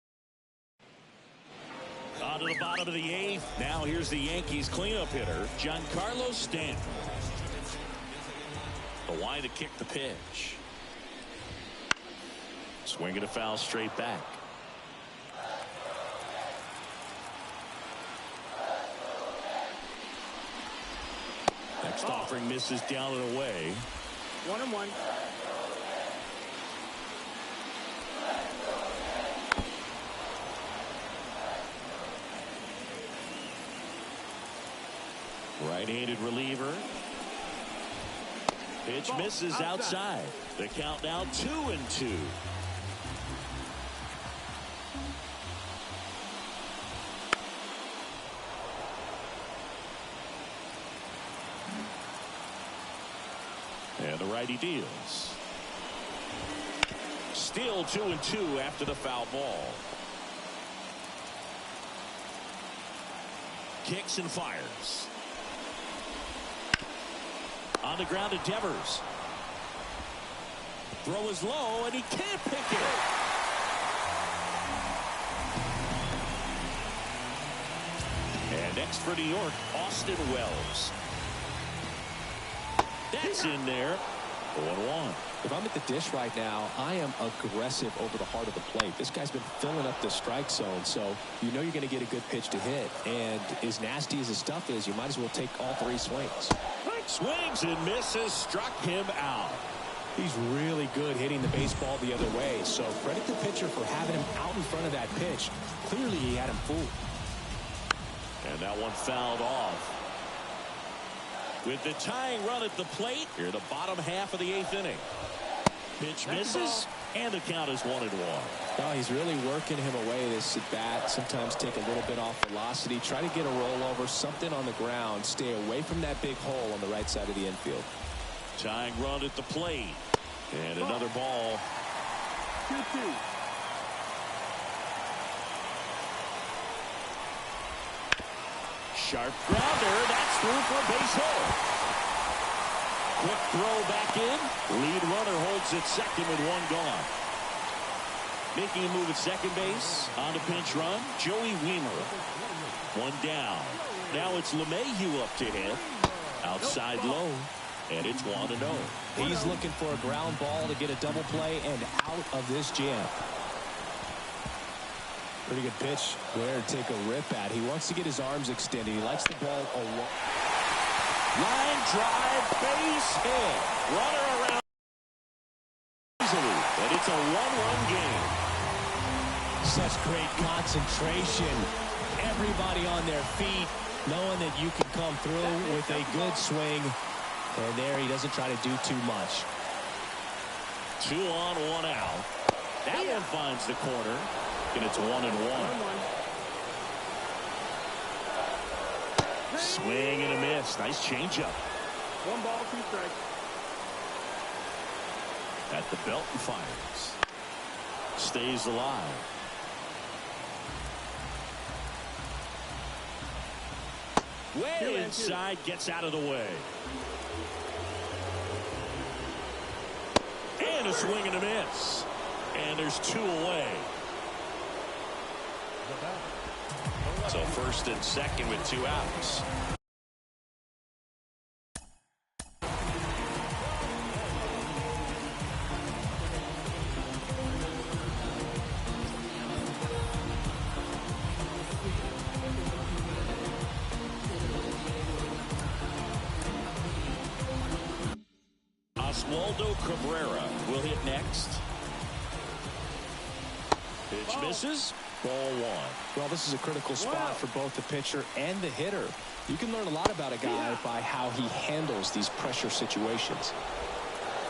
Speaker 1: On to the bottom of the 8th. Now here's the Yankees cleanup hitter, Giancarlo Stanton. The line to kick the pitch. Swinging a foul straight back. Next offering misses down and away.
Speaker 3: 1-1.
Speaker 1: Right-handed reliever. Pitch misses outside. The count now 2-2. And the righty deals. Still 2-2 after the foul ball. Kicks and fires. On the ground to Devers. Throw is low, and he can't pick it. And next for New York, Austin Wells. That's in there. 0-1.
Speaker 2: If I'm at the dish right now, I am aggressive over the heart of the plate. This guy's been filling up the strike zone, so you know you're going to get a good pitch to hit. And as nasty as his stuff is, you might as well take all 3 swings.
Speaker 1: Swings and misses, struck him out.
Speaker 2: He's really good hitting the baseball the other way, so credit the pitcher for having him out in front of that pitch. Clearly he had him fooled.
Speaker 1: And that one fouled off. With the tying run at the plate, here the bottom half of the 8th inning. Pitch misses, and the count is 1-1.
Speaker 2: Well, he's really working him away this at bat. Sometimes take a little bit off velocity. Try to get a rollover, something on the ground. Stay away from that big hole on the right side of the infield.
Speaker 1: Tying run at the plate. And another ball.
Speaker 3: 2-2.
Speaker 1: Sharp grounder. That's through for a base hit. Quick throw back in. Lead runner holds at second with 1 gone. Making a move at second base. On the pinch run, Joey Wiemer. 1 down. Now it's LeMahieu up to hit. Outside low. And it's 1-0.
Speaker 2: He's looking for a ground ball to get a double play and out of this jam. Pretty good pitch there to take a rip at. He wants to get his arms extended. He likes the ball a lot.
Speaker 1: Line drive, base hit. Runner around easily. And it's a 1-run game.
Speaker 2: Such great concentration. Everybody on their feet, knowing that you can come through with a good swing. And there he doesn't try to do too much.
Speaker 1: 2 on, 1 out. That one finds the corner. And it's 1-1. Swing and a miss. Nice changeup.
Speaker 3: 1 ball, 2 strikes.
Speaker 1: At the belt and fires. Stays alive. Way inside, gets out of the way. And a swing and a miss. And there's 2 away. So first and second with 2 outs. Oswaldo Cabrera will hit next. Pitch misses. Ball one.
Speaker 2: Well, this is a critical spot for both the pitcher and the hitter. You can learn a lot about a guy by how he handles these pressure situations.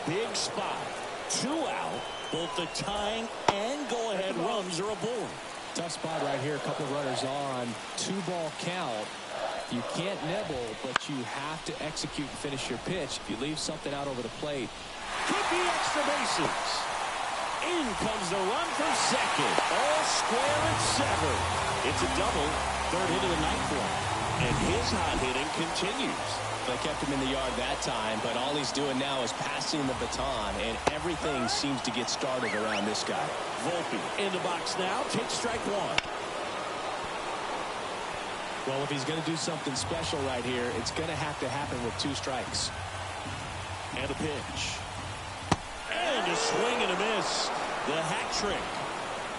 Speaker 1: Big spot. 2 out. Both the tying and go-ahead runs are aboard.
Speaker 2: Tough spot right here. A couple of runners on. 2-ball count. You can't nibble, but you have to execute and finish your pitch. If you leave something out over the plate.
Speaker 1: Could be extra bases. In comes the run for second. All square at 7. It's a double. Third hit of the night for him. And his hot hitting continues.
Speaker 2: They kept him in the yard that time, but all he's doing now is passing the baton, and everything seems to get started around this guy.
Speaker 1: Volpe in the box now. Takes strike one.
Speaker 2: Well, if he's going to do something special right here, it's going to have to happen with 2 strikes.
Speaker 1: And a pitch. And a swing and a miss. The hat trick.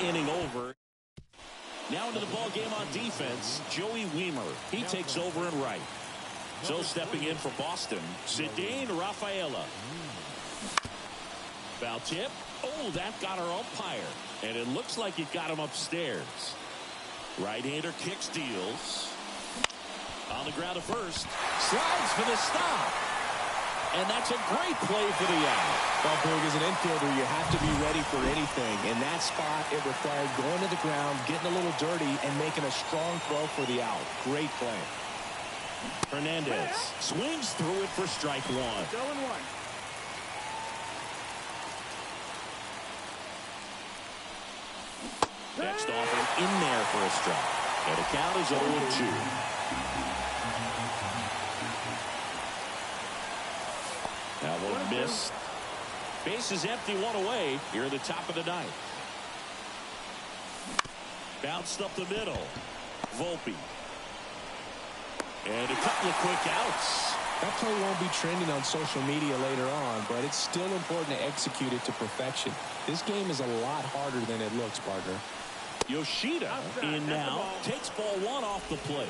Speaker 1: Inning over. Now into the ball game on defense, Joey Wiemer. He takes over in right. So stepping in for Boston, Zidane Rafaela. Foul tip. Oh, that got our umpire. And it looks like it got him upstairs. Right-hander kicks, deals. On the ground to first. Slides for the stop. And that's a great play for the out.
Speaker 2: Well, Boog, as an infielder, you have to be ready for anything. In that spot, it required going to the ground, getting a little dirty, and making a strong throw for the out. Great play.
Speaker 1: Hernandez swings through it for strike one.
Speaker 3: 0-1.
Speaker 1: Next offer in there for a strike. And the count is 0-2. That one missed. Base is empty, 1 away here at the top of the ninth. Bounced up the middle. Volpe. And a couple of quick outs.
Speaker 2: That play won't be trending on social media later on, but it's still important to execute it to perfection. This game is a lot harder than it looks, partner.
Speaker 1: Yoshida in now. Takes ball one off the plate.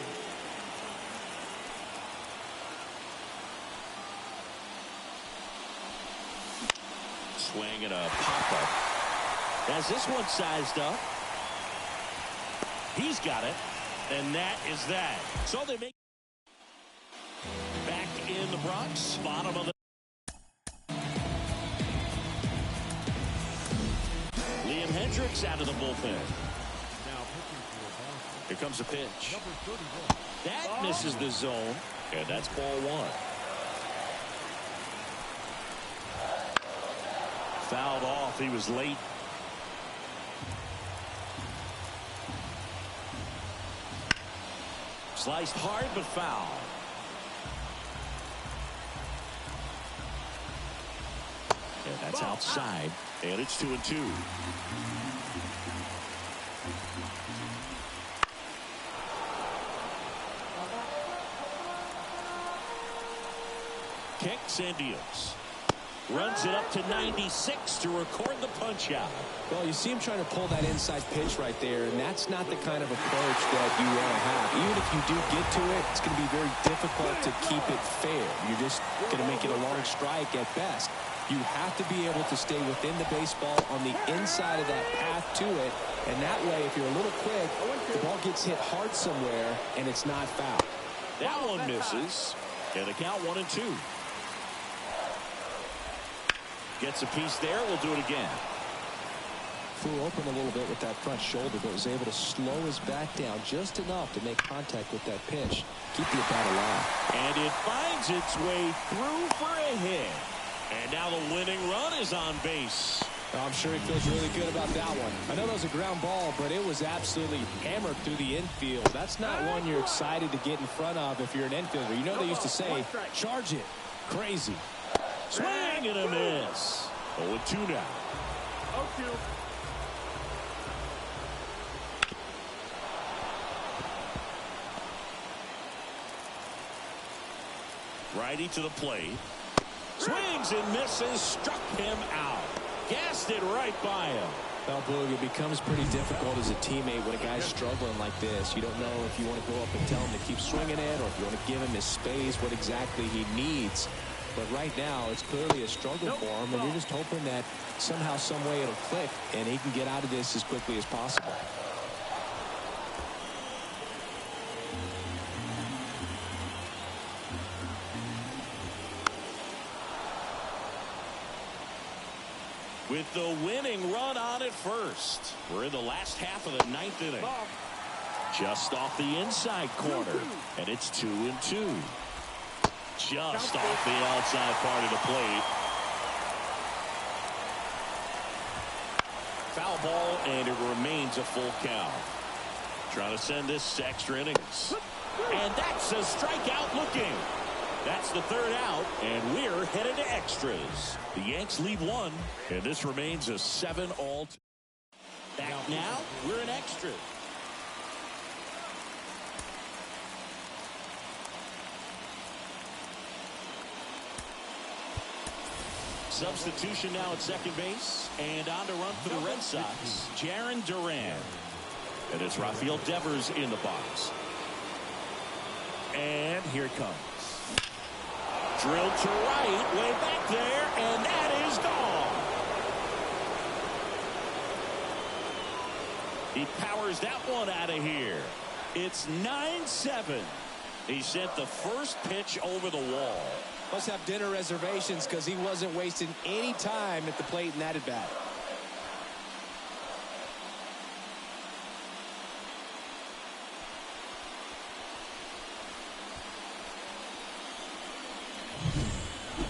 Speaker 1: Swing and a pop-up. Has this one sized up. He's got it. And that is that. So they make back in the Bronx. Bottom of the Liam Hendricks out of the bullpen. Here comes a pitch. That misses the zone. And that's ball one. Fouled off. He was late. Sliced hard but foul. And that's outside. And it's 2-2. Kicks and deals. Runs it up to 96 to record the punch out.
Speaker 2: Well, you see him trying to pull that inside pitch right there, and that's not the kind of approach that you want to have. Even if you do get to it, it's going to be very difficult to keep it fair. You're just going to make it a long strike at best. You have to be able to stay within the baseball on the inside of that path to it, and that way, if you're a little quick, the ball gets hit hard somewhere, and it's not foul.
Speaker 1: That one misses, and the count 1-2. Gets a piece there. We'll do it again.
Speaker 2: Flew open a little bit with that front shoulder, but was able to slow his back down just enough to make contact with that pitch. Keep the bat alive.
Speaker 1: And it finds its way through for a hit. And now the winning run is on base.
Speaker 2: I'm sure he feels really good about that one. I know that was a ground ball, but it was absolutely hammered through the infield. That's not one you're excited to get in front of if you're an infielder. You know they used to say, charge it. Crazy.
Speaker 1: Swing and a miss. 0-2 now.
Speaker 3: 0-2.
Speaker 1: Righty to the plate. Swings and misses. Struck him out. Gassed it right by him.
Speaker 2: Well, Boog, it becomes pretty difficult as a teammate when a guy's struggling like this. You don't know if you want to go up and tell him to keep swinging it or if you want to give him his space, what exactly he needs. But right now, it's clearly a struggle for him, and you're just hoping that somehow, some way it'll click, and he can get out of this as quickly as possible.
Speaker 1: with the winning run on at first. We're in the last half of the ninth inning.
Speaker 3: Ball.
Speaker 1: Just off the inside corner, and it's 2-2. Just off the outside part of the plate. Foul ball, and it remains a full count. Trying to send this to extra innings. And that's a strikeout looking. That's the third out, and we're headed to extras. The Yanks lead 1, and this remains a 7-all. Back now, we're in extras. Substitution now at second base, and on to run for the Red Sox, Jarren Duran. And it's Rafael Devers in the box. And here it comes. Drilled to right, way back there, and that is gone. He powers that one out of here. It's 9-7. He sent the first pitch over the wall.
Speaker 2: Must have dinner reservations because he wasn't wasting any time at the plate in that at bat.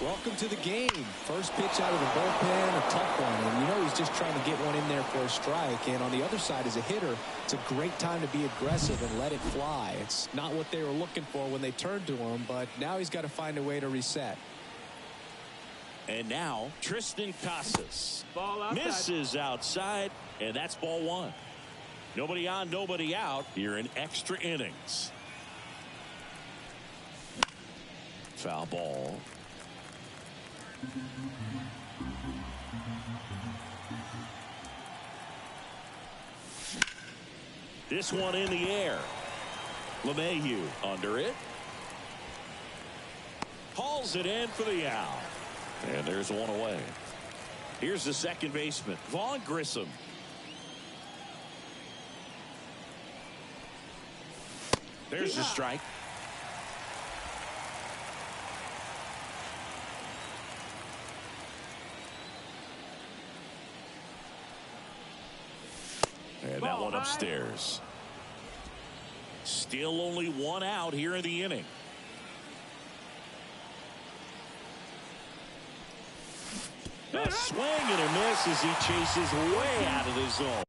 Speaker 2: Welcome to the game. First pitch out of the bullpen, a tough one. And you know he's just trying to get one in there for a strike. And on the other side, as a hitter, it's a great time to be aggressive and let it fly. It's not what they were looking for when they turned to him, but now he's got to find a way to reset.
Speaker 1: And now, Tristan Casas
Speaker 3: Ball outside.
Speaker 1: misses outside, and that's ball 1. Nobody on, nobody out here in extra innings. Foul ball. This one in the air. LeMahieu under it. Hauls it in for the out. And there's one away. Here's the second baseman, Vaughn Grissom. There's the strike. And that one upstairs. Still only one out here in the inning. A swing and a miss as he chases way out of the zone.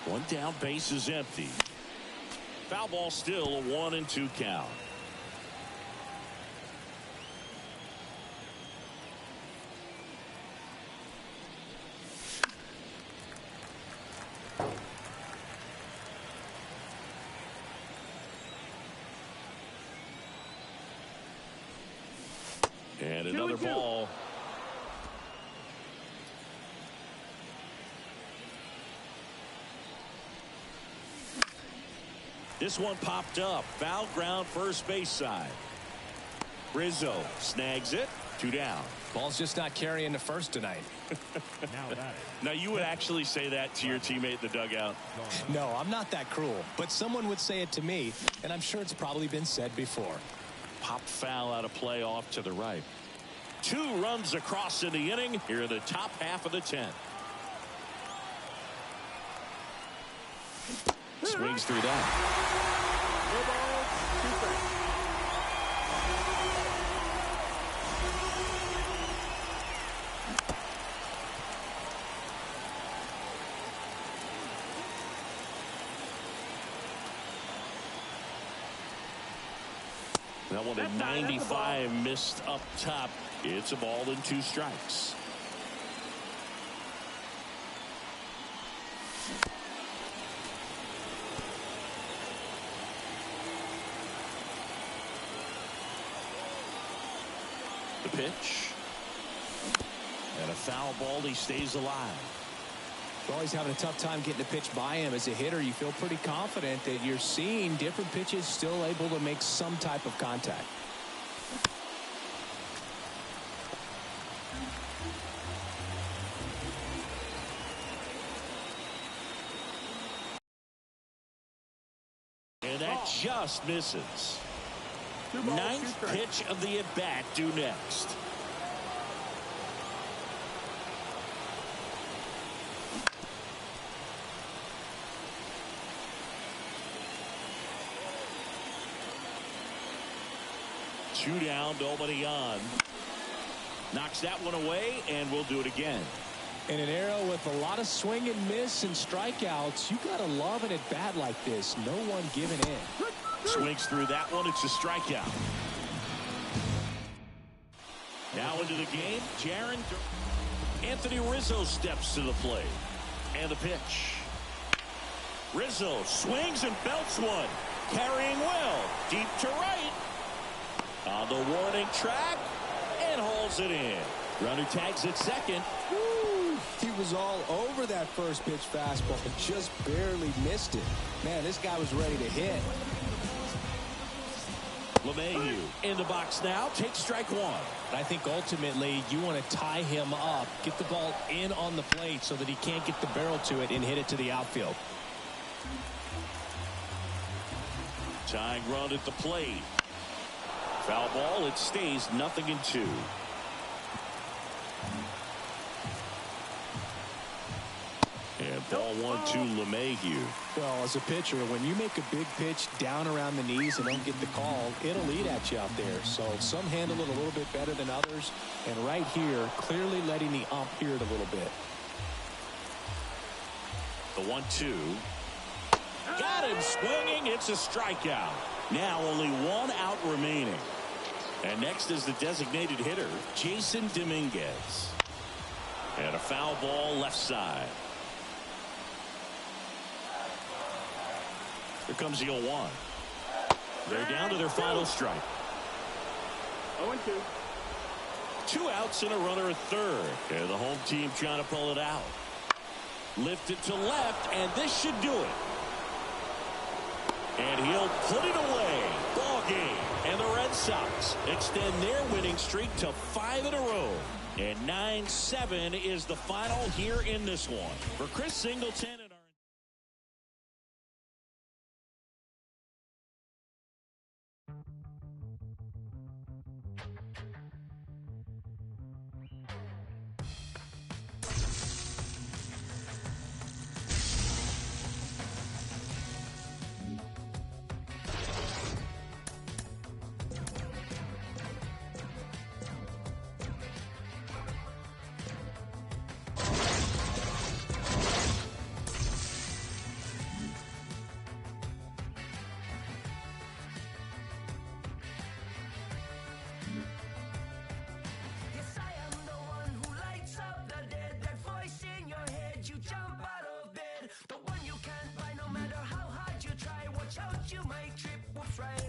Speaker 1: One down, base is empty. Foul ball, still a 1-2 count. And another ball. This one popped up. Foul ground, first base side. Rizzo snags it. 2 down.
Speaker 2: Ball's just not carrying the first tonight.
Speaker 1: Now you would actually say that to your teammate in the dugout?
Speaker 2: No, I'm not that cruel, but someone would say it to me, and I'm sure it's probably been said before.
Speaker 1: Pop foul out of play off to the right. 2 runs across in the inning here in the top half of the 10th. Swings through that.
Speaker 3: No balls, 2 strikes.
Speaker 1: That one at 95 missed up top. It's a ball and 2 strikes. The pitch. And a foul ball. He stays alive.
Speaker 2: Well, he's having a tough time getting a pitch by him. As a hitter, you feel pretty confident that you're seeing different pitches still able to make some type of contact.
Speaker 1: And that just misses. 9th pitch of the at-bat due next. Two down, nobody on. Knocks that one away, and we'll do it again.
Speaker 2: In an era with a lot of swing and miss and strikeouts, you got to love an at-bat like this. No one giving in.
Speaker 1: Swings through that one. It's a strikeout. Now into the game, Anthony Rizzo steps to the plate. And the pitch. Rizzo swings and belts one. Carrying well. Deep to right. On the warning track. And hauls it in. Runner tags at second.
Speaker 2: Woo, he was all over that first pitch fastball. Just barely missed it. Man, this guy was ready to hit.
Speaker 1: LeMahieu in the box now. Takes strike one.
Speaker 2: I think ultimately you want to tie him up, get the ball in on the plate so that he can't get the barrel to it and hit it to the outfield.
Speaker 1: Tying run at the plate. Foul ball. It stays 0-2. And ball 1-2 LeMahieu.
Speaker 2: Well, as a pitcher, when you make a big pitch down around the knees and don't get the call, it'll eat at you out there. So some handle it a little bit better than others. And right here, clearly letting the ump hear it a little bit.
Speaker 1: The 1-2. Got him swinging. It's a strikeout. Now only 1 out remaining. And next is the designated hitter, Jason Dominguez. And a foul ball left side. Here comes the 0-1. They're down to their final strike.
Speaker 3: 0-2.
Speaker 1: 2 outs and a runner at third. And the home team trying to pull it out. Lifted to left, and this should do it. And he'll put it away. Ball game. And the Red Sox extend their winning streak to 5 in a row. And 9-7 is the final here in this one. For Chris Singleton and
Speaker 4: you might trip, whoops, right.